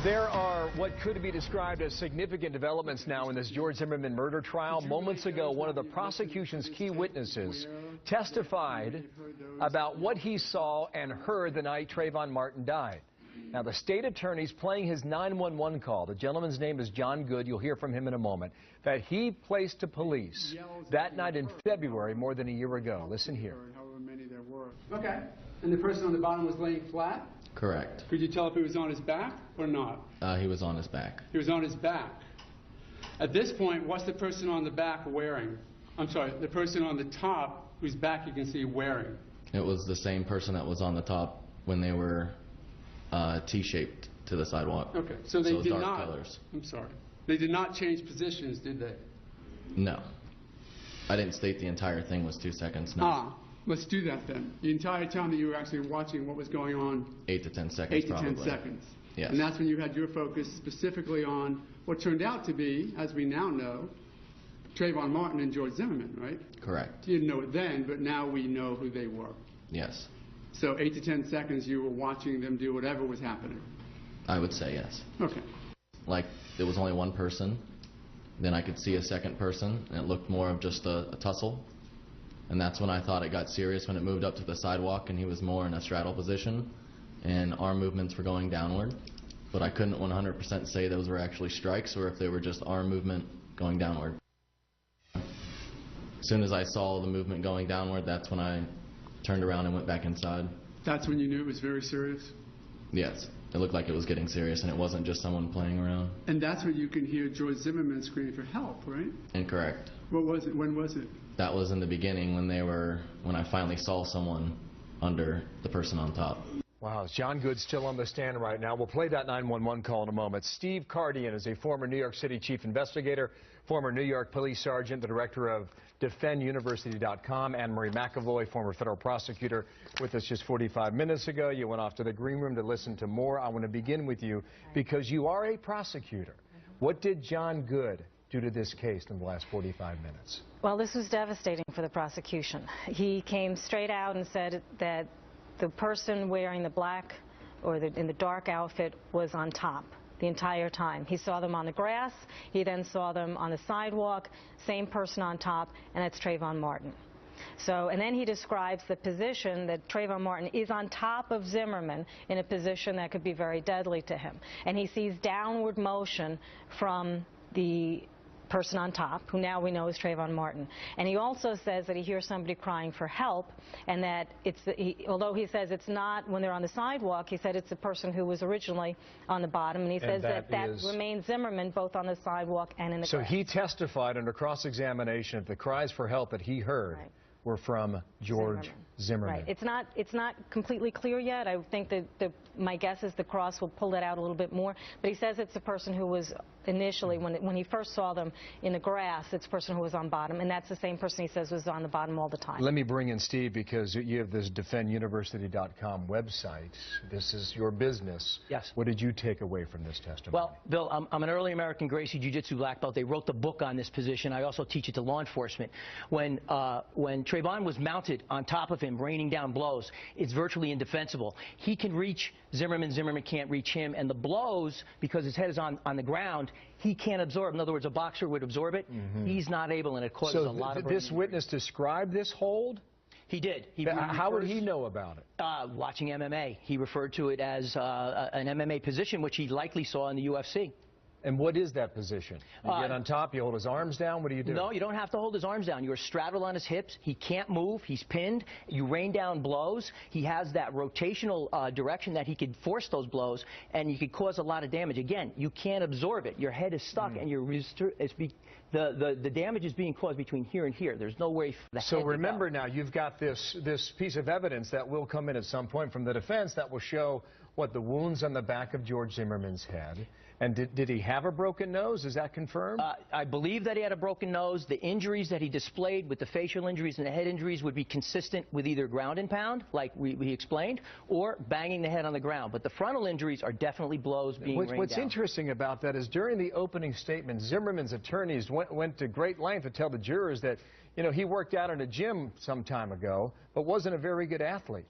There are what could be described as significant developments now in this George Zimmerman murder trial. Moments ago, one of the prosecution's key witnesses testified about what he saw and heard the night Trayvon Martin died. Now, the state attorney's playing his 911 call. The gentleman's name is John Good. You'll hear from him in a moment. That he placed to police that night in February, more than a year ago. Listen here. However many there were. Okay. And the person on the bottom was laying flat? Correct. Could you tell if he was on his back or not? He was on his back. He was on his back. At this point, what's the person on the back wearing? I'm sorry, the person on the top whose back you can see wearing? It was the same person that was on the top when they were T-shaped to the sidewalk. Okay, so they did dark not. Colors. I'm sorry. They did not change positions, did they? No. I didn't state the entire thing was 2 seconds. No. Let's do that then. The entire time that you were actually watching what was going on? 8 to 10 seconds. 8 to 10 seconds. Yes. And that's when you had your focus specifically on what turned out to be, as we now know, Trayvon Martin and George Zimmerman, right? Correct. You didn't know it then, but now we know who they were. Yes. So 8 to 10 seconds you were watching them do whatever was happening? I would say yes. Okay. Like, there was only one person, then I could see a second person, and it looked more of just a tussle. And that's when I thought it got serious, when it moved up to the sidewalk and he was more in a straddle position and arm movements were going downward. But I couldn't 100% say those were actually strikes or if they were just arm movement going downward. As soon as I saw the movement going downward, that's when I turned around and went back inside. That's when you knew it was very serious? Yes. It looked like it was getting serious and it wasn't just someone playing around. And that's when you can hear George Zimmerman screaming for help, right? Incorrect. What was it? When was it? That was in the beginning when I finally saw someone under the person on top. Wow, is John Good still on the stand right now? We'll play that 911 call in a moment. Steve Kardian is a former New York City chief investigator, former New York police sergeant, the director of defenduniversity.com. Annemarie McAvoy, former federal prosecutor, with us just 45 minutes ago. You went off to the green room to listen to more. I want to begin with you because you are a prosecutor. What did John Good do to this case in the last 45 minutes? Well, this was devastating for the prosecution. He came straight out and said that the person wearing the black or in the dark outfit was on top the entire time. He saw them on the grass. He then saw them on the sidewalk, same person on top, and that's Trayvon Martin. So, and then he describes the position that Trayvon Martin is on top of Zimmerman in a position that could be very deadly to him. And he sees downward motion from the person on top, who now we know is Trayvon Martin. And he also says that he hears somebody crying for help, and that although he says it's not when they're on the sidewalk, he said it's the person who was originally on the bottom, and he says that remains Zimmerman both on the sidewalk and in the grass. So he testified under cross-examination that the cries for help that he heard were from George Zimmerman. Right. It's not completely clear yet. I think that my guess is the cross will pull that out a little bit more. But he says it's the person who was initially, when he first saw them in the grass, it's the person who was on bottom, and that's the same person he says was on the bottom all the time. Let me bring in Steve, because you have this defenduniversity.com website. This is your business. Yes. What did you take away from this testimony? Well, Bill, I'm an early American Gracie Jiu-Jitsu black belt. They wrote the book on this position. I also teach it to law enforcement. When Trayvon was mounted on top of him, raining down blows, it's virtually indefensible. He can reach Zimmerman. Zimmerman can't reach him. And the blows, because his head is on the ground, he can't absorb. In other words, a boxer would absorb it. He's not able, and it causes a lot of this witness described this hold? He did. How would he know about it? Watching MMA. He referred to it as an MMA position, which he likely saw in the UFC. And what is that position? You get on top, you hold his arms down, what do you do? No, you don't have to hold his arms down. You're straddled on his hips. He can't move. He's pinned. You rain down blows. He has that rotational direction that he could force those blows, and you could cause a lot of damage. Again, you can't absorb it. Your head is stuck, and the damage is being caused between here and here. There's no way for the head to go. So remember now, you've got this piece of evidence that will come in at some point from the defense that will show the wounds on the back of George Zimmerman's head. And did he have a broken nose? Is that confirmed? I believe that he had a broken nose. The injuries that he displayed with the facial injuries and the head injuries would be consistent with either ground and pound, like we explained, or banging the head on the ground. But the frontal injuries are definitely blows being rained down. What's interesting about that is during the opening statement, Zimmerman's attorneys went to great length to tell the jurors that, he worked out in a gym some time ago, but wasn't a very good athlete.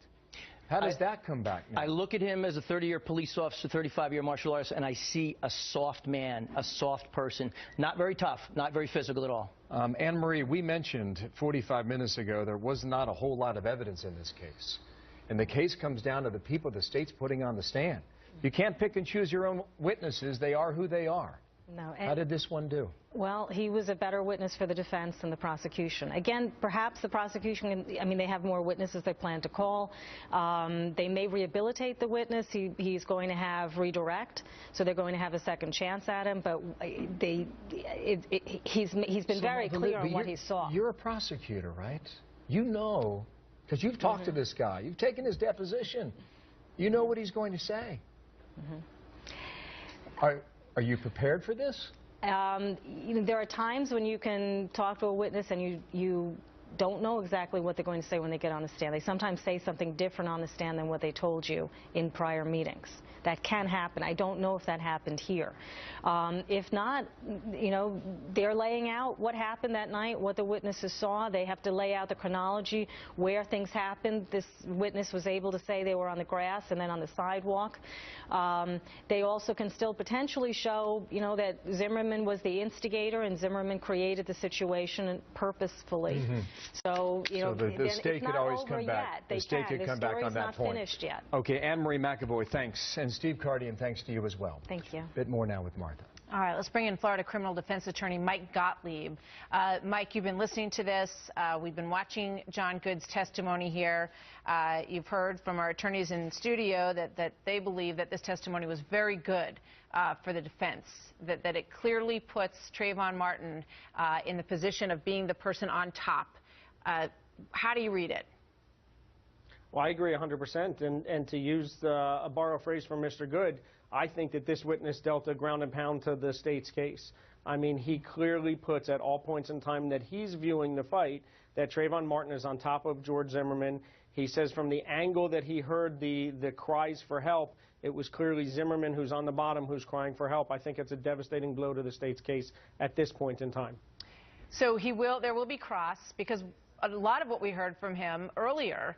How does that come back now? I look at him as a 30-year police officer, 35-year martial artist, and I see a soft man, a soft person. Not very tough, not very physical at all. Annemarie, we mentioned 45 minutes ago there was not a whole lot of evidence in this case. And the case comes down to the people the state's putting on the stand. You can't pick and choose your own witnesses. They are who they are. No. How did this one do? Well, he was a better witness for the defense than the prosecution. Again, perhaps the prosecution, I mean, they have more witnesses they plan to call. They may rehabilitate the witness. He's going to have redirect, so they're going to have a second chance at him. But he's been very clear on what he saw. You're a prosecutor, right? You know, because you've talked to this guy. You've taken his deposition. You know what he's going to say. Are you prepared for this? There are times when you can talk to a witness and you don't know exactly what they're going to say when they get on the stand. They sometimes say something different on the stand than what they told you in prior meetings. That can happen. I don't know if that happened here. If not, you know, they're laying out what happened that night, what the witnesses saw. They have to lay out the chronology, where things happened. This witness was able to say they were on the grass and then on the sidewalk. They also can still potentially show, you know, that Zimmerman was the instigator and Zimmerman created the situation purposefully. So, you know, the state could always come back. The state could come back on that point. The story's not finished yet. Okay, Annemarie McAvoy, thanks. And Steve Kardian, thanks to you as well. Thank you. A bit more now with Martha. All right, let's bring in Florida criminal defense attorney Mike Gottlieb. Mike, you've been listening to this. We've been watching John Good's testimony here. You've heard from our attorneys in studio that they believe that this testimony was very good for the defense, that it clearly puts Trayvon Martin in the position of being the person on top. How do you read it? Well, I agree 100%, and to use a borrow phrase from Mr. Good, I think that this witness dealt a ground and pound to the state's case. I mean, he clearly puts at all points in time that he's viewing the fight that Trayvon Martin is on top of George Zimmerman. He says from the angle that he heard the cries for help, it was clearly Zimmerman who's on the bottom who's crying for help. I think it's a devastating blow to the state's case at this point in time. So there will be cross, because a lot of what we heard from him earlier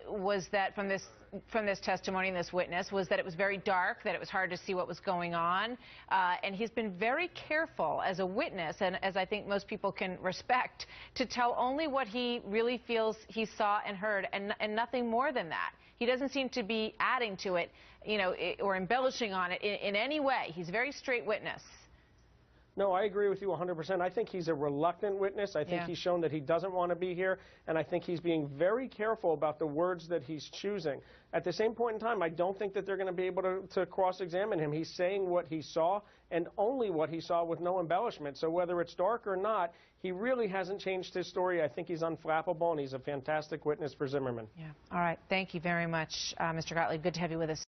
was that from this testimony and this witness was that it was very dark, that it was hard to see what was going on, and he's been very careful as a witness, and as I think most people can respect, to tell only what he really feels he saw and heard, and nothing more than that. He doesn't seem to be adding to it, you know, or embellishing on it in any way. He's a very straight witness. No, I agree with you 100%. I think he's a reluctant witness. I think he's shown that he doesn't want to be here, and I think he's being very careful about the words that he's choosing. At the same point in time, I don't think that they're going to be able to cross-examine him. He's saying what he saw and only what he saw with no embellishment. So whether it's dark or not, he really hasn't changed his story. I think he's unflappable, and he's a fantastic witness for Zimmerman. Yeah. All right. Thank you very much, Mr. Gottlieb. Good to have you with us.